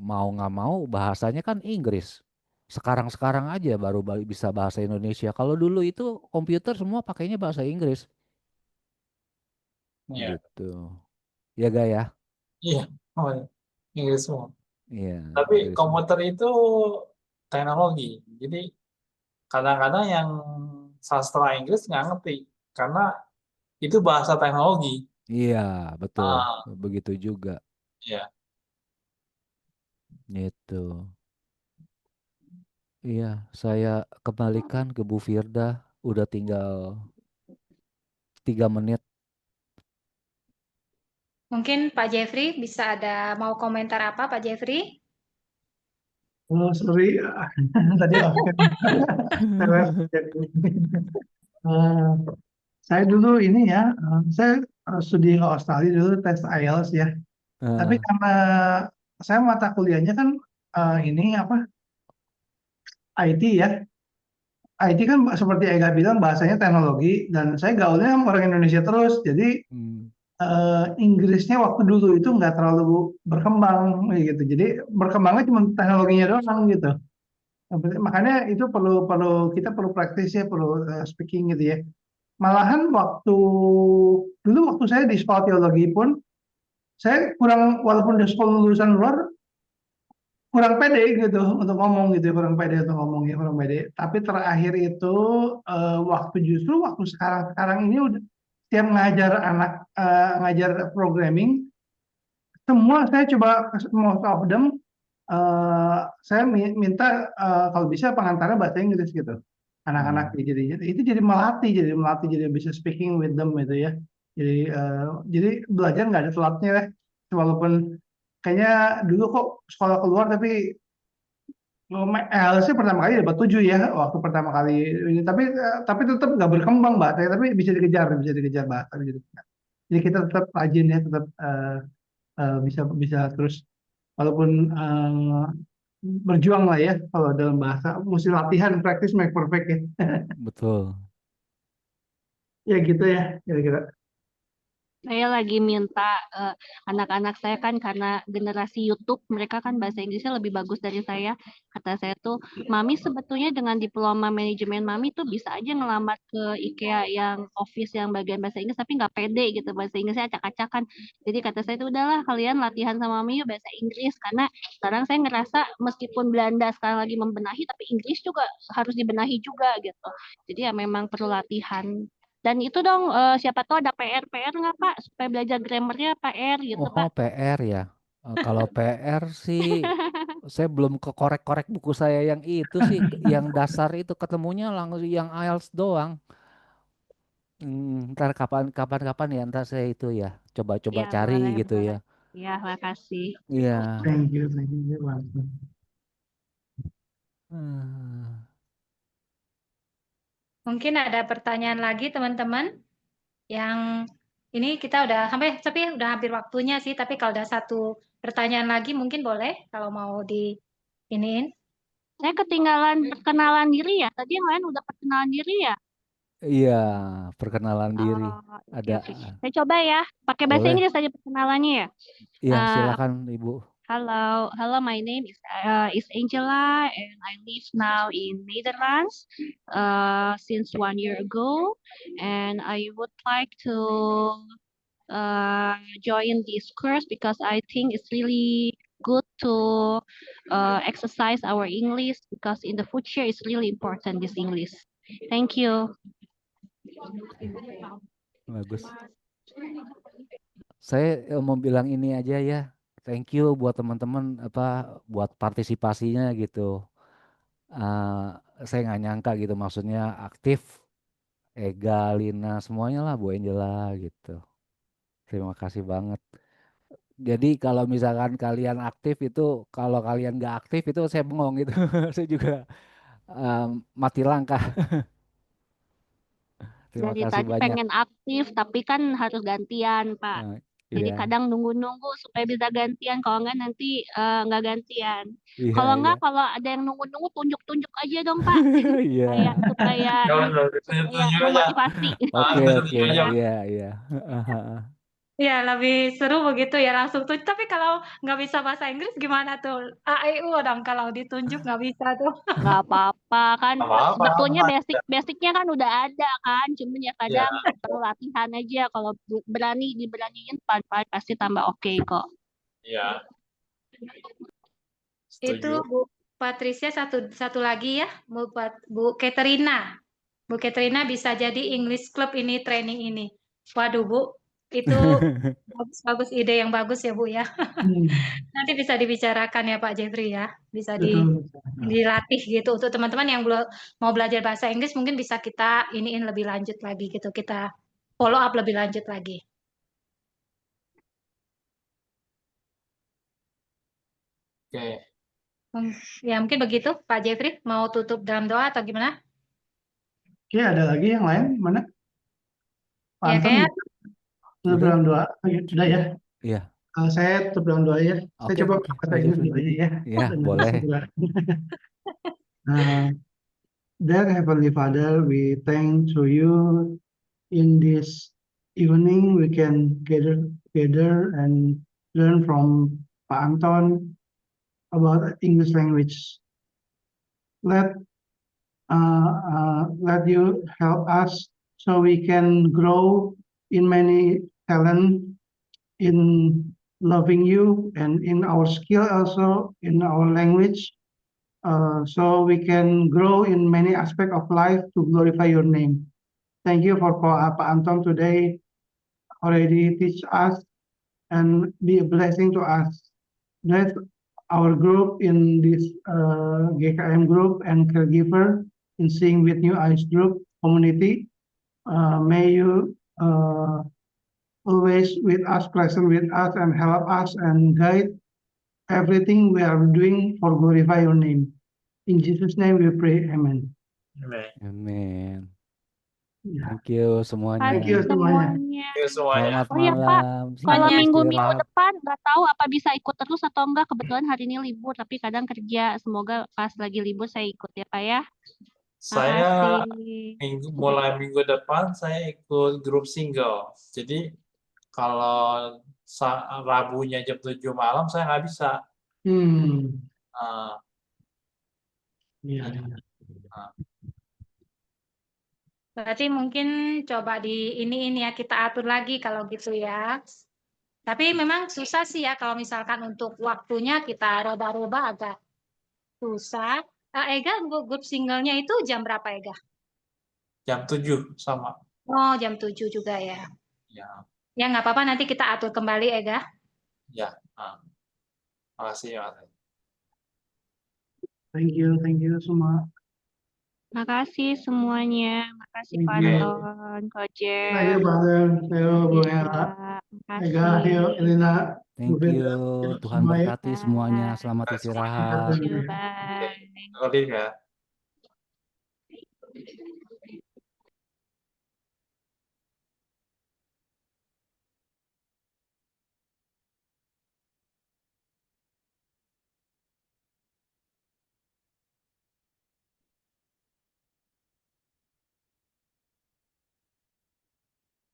mau nggak mau bahasanya kan Inggris. Sekarang-sekarang aja baru bisa bahasa Indonesia. Kalau dulu itu komputer semua pakainya bahasa Inggris Iya, gitu. Ya gak ya? iya, oh, iya. Inggris semua. Iya, Tapi Inggris semua. komputer itu teknologi. Jadi kadang-kadang yang sastra Inggris nggak ngerti karena itu bahasa teknologi. Iya, betul. Ah, Begitu juga. ya. Gitu. Iya, saya kembalikan ke Bu Firda. Udah tinggal 3 menit. Mungkin Pak Jeffrey bisa ada mau komentar apa Pak Jeffrey? Oh, sorry, tadi absen. Teles. Jadi, eh, saya dulu ini ya, saya studi ke Australia dulu tes IELTS ya. Tapi Eh, karena saya mata kuliahnya kan ini apa IT ya. IT kan seperti Ega bilang bahasanya teknologi dan saya gaulnya sama orang Indonesia terus. Jadi hmm, Inggrisnya waktu dulu itu nggak terlalu berkembang gitu. Jadi berkembangnya cuma teknologinya doang gitu. Makanya itu perlu perlu kita perlu praktis ya, perlu speaking gitu ya. Malahan waktu saya di sekolah teologi pun saya kurang walaupun di sekolah lulusan luar kurang pede gitu untuk ngomong gitu, kurang pede untuk ngomong ya, kurang pede. Tapi terakhir itu justru waktu sekarang ini udah tiap ngajar anak ngajar programming semua saya coba most of them saya minta kalau bisa pengantarnya bahasa Inggris gitu anak-anak hmm, jadi itu jadi melatih jadi bisa speaking with them gitu ya jadi belajar nggak ada telatnya lah walaupun kayaknya dulu kok sekolah keluar tapi sih pertama kali dapat 7 ya waktu pertama kali ini tapi tetap nggak berkembang bahasa tapi bisa dikejar bahasa jadi kita tetap rajin ya tetap bisa bisa terus walaupun berjuang lah ya kalau dalam bahasa mesti latihan practice make perfect ya betul. ya gitu ya kira-kira Saya lagi minta anak-anak saya kan karena generasi YouTube mereka kan bahasa Inggrisnya lebih bagus dari saya. Kata saya tuh, Mami sebetulnya dengan diploma manajemen Mami tuh bisa aja ngelamar ke IKEA yang office yang bagian bahasa Inggris tapi nggak pede gitu bahasa Inggrisnya acak-acakan. Jadi kata saya tuh udahlah kalian latihan sama Mami yuk bahasa Inggris karena sekarang saya ngerasa meskipun Belanda sekarang lagi membenahi tapi Inggris juga harus dibenahi juga gitu. Jadi ya memang perlu latihan. Dan itu dong, siapa tahu ada PR-PR nggak Pak? Supaya belajar grammarnya PR gitu Oh, Pak. PR ya. Kalau PR sih, saya belum kekorek-korek buku saya yang itu sih, yang dasar itu ketemunya langsung yang IELTS doang. Ntar kapan-kapan ya, ntar saya itu ya, coba-coba Ya cari boleh, gitu ya. boleh. Ya, makasih. Iya. thank you Bang. Hmm, Mungkin ada pertanyaan lagi teman-teman yang ini kita udah sampai tapi udah hampir waktunya sih tapi kalau ada satu pertanyaan lagi mungkin boleh kalau mau di iniin. Saya ketinggalan perkenalan diri ya. Tadi yang lain udah perkenalan diri ya. Iya, perkenalan diri. Oh, oke Ada, oke. Saya coba ya. Pakai bahasa boleh? Inggris aja perkenalannya ya. Iya, Uh, silakan Ibu. hello, my name is Angela, and I live now in Netherlands since 1 year ago, and I would like to join this course because I think it's really good to exercise our English because in the future it's really important this English. Thank you. Bagus. Saya mau bilang ini aja ya. Thank you buat teman-teman buat partisipasinya gitu. Eh, saya nggak nyangka gitu maksudnya aktif Ega, Lina semuanya lah Bu Angela gitu. Terima kasih banget. Jadi kalau misalkan kalian aktif itu, kalau kalian nggak aktif itu saya bengong gitu. Saya juga em, mati langkah. Terima Dari kasih tadi banyak. pengen aktif tapi kan harus gantian, Pak. Eh, Jadi Iya. kadang nunggu-nunggu supaya bisa gantian. Kalau enggak nanti nggak gantian. Iya, Kalau enggak, iya. kalau ada yang nunggu-nunggu tunjuk-tunjuk aja dong Pak. Iya. Supaya Kalau ini udah supaya tunjuk aja. memotivasi. Oke, Tunjuk oke. aja. Iya, iya. Ya, lebih seru begitu ya langsung tuh. Tapi kalau nggak bisa bahasa Inggris gimana tuh? A, E, U dong kalau ditunjuk nggak bisa tuh. Nggak apa-apa kan. Apa-apa. Sebetulnya basicnya kan udah ada kan. Cuman ya Ya, kadang perlu latihan aja. Kalau diberaniin pelan-pelan pasti tambah oke kok. ya. Itu Setuju. Bu Patricia satu lagi ya, Bu Katerina. Bu Katerina bisa jadi English Club ini training ini. Waduh Bu, itu bagus ide yang bagus ya Bu ya. Nanti bisa dibicarakan ya Pak Jeffrey ya, bisa Betul. dilatih gitu untuk teman-teman yang mau belajar bahasa Inggris mungkin bisa kita iniin lebih lanjut lagi gitu, kita follow up lebih lanjut lagi. Oke. Ya mungkin begitu Pak Jeffrey, mau tutup dalam doa atau gimana? Oke, ada lagi yang lain? Mana? Pak Ya Anton, kayak tutup Udah. dalam doa. Sudah ya? Iya. Saya tutup dalam doa ya. Saya Oke, coba oke, bahasa Pak Inggris Jeffrey. dulu aja ya. Iya, Dengan boleh. segera. Dear Heavenly Father, we thank to you in this evening we can gather together and learn from Pak Anton about English language. Let you help us so we can grow in many talent in loving you and in our skill also in our language. So we can grow in many aspects of life to glorify your name. Thank you for Pak Anton today already teach us and be a blessing to us. That our group in this GKM group and caregiver in Seeing with New Eyes group community, may you always with us, present with us and help us and guide everything we are doing for glorify your name. In Jesus' name we pray, amen. Amen. Amin. Ya. Thank you semuanya. Thank you semuanya. Thank you semuanya. Selamat Oh ya Pak, malam. kalau Selamat minggu-minggu istirahat. depan nggak tahu apa bisa ikut terus atau enggak. Kebetulan hari ini libur, tapi kadang kerja. Semoga pas lagi libur saya ikut ya Pak ya. Saya Makasih. mulai minggu depan saya ikut grup single. Jadi kalau Rabunya jam 7 malam saya nggak bisa. Nah, Iya. nah, Berarti mungkin coba ini ya kita atur lagi kalau gitu ya. Tapi memang susah sih ya kalau misalkan untuk waktunya kita roba-roba agak susah. Ega, grup singlenya itu jam berapa Ega? jam 7 sama. Oh, jam 7 juga ya. Ya, Ya nggak apa-apa, nanti kita atur kembali Ega. ya. Nah. Makasih, makasih. Thank you semua. Makasih semuanya. Makasih Thank Pak you. Anton, Coach Jeff. Thank you, Brother. Ayo, Bu Iya, Ella. makasih. Ega, ayo, Elina. Thank Bu you. Fenda, Tuhan semua ya. berkati semuanya. Selamat Semuanya. istirahat. Bye. Oke, ya.